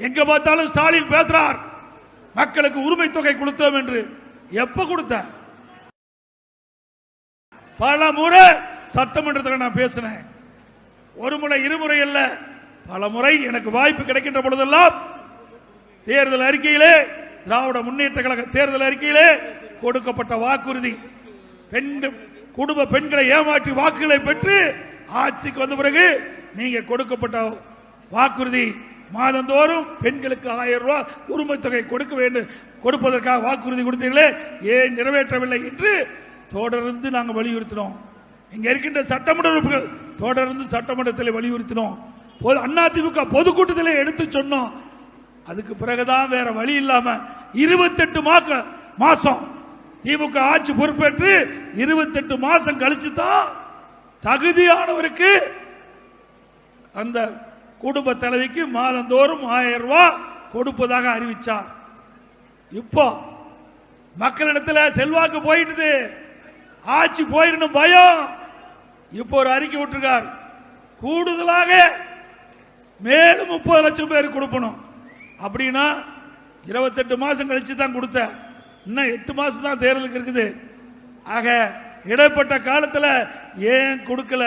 எங்க பார்த்தாலும் ஸ்டாலின் பேசுறார் மக்களுக்கு உரிமை தொகை கொடுத்தோம் என்று. எப்ப கொடுத்த? பல முறை சட்டமன்றத்தில் நான் பேசினேன். ஒரு முறை இருமுறை அல்ல, பல முறை எனக்கு வாய்ப்பு கிடைக்கின்ற பொழுதெல்லாம் தேர்தல் அறிக்கையிலே, திராவிட முன்னேற்ற கழக தேர்தல் அறிக்கையிலே கொடுக்கப்பட்ட வாக்குறுதி, குடும்ப பெண்களை ஏமாற்றி வாக்குகளை பெற்று ஆட்சிக்கு வந்த பிறகு நீங்க கொடுக்கப்பட்ட வாக்குறுதி மாதந்தோறும் பெண்களுக்கு 1000 ரூபாய் உரிமை தொகை கொடுக்க வேண்டும், கொடுப்பதற்காக வாக்குறுதி கொடுத்தீர்களே, ஏன் நிறைவேற்றவில்லை என்று தொடர்ந்து நாங்கள் வலியுறுத்தினோம். இங்க இருக்கின்ற சட்டமன்ற உறுப்பினர்கள் தொடர்ந்து சட்டமன்றத்தில் வலியுறுத்தினோம். அதிமுக பொதுக்கூட்டத்தில் எடுத்து சொன்னோம். அதுக்கு பிறகுதான் வேற வழி இல்லாம 28 மாசம் திமுக ஆட்சி பொறுப்பேற்று 28 மாசம் கழிச்சு தான் தகுதியானவருக்கு அந்த குடும்ப தலைவிக்கு மாதந்தோறும் 1000 ரூபாய் கொடுப்பதாக அறிவிச்சார். இப்போ மக்களிடத்தில் செல்வாக்கு போயிட்டு ஆட்சி போயிடணும் பயம். இப்போ ஒரு அறிக்கை விட்டுருக்கார், கூடுதலாக மேலும் 30 லட்சம் பேருக்கு கொடுக்கணும். அப்படின்னா 28 மாசம் கழிச்சு தான் கொடுத்த, இன்னும் 8 மாசம் தான் தேர்தலுக்கு இருக்குது. ஆக இடைப்பட்ட காலத்தில் ஏன் கொடுக்கல?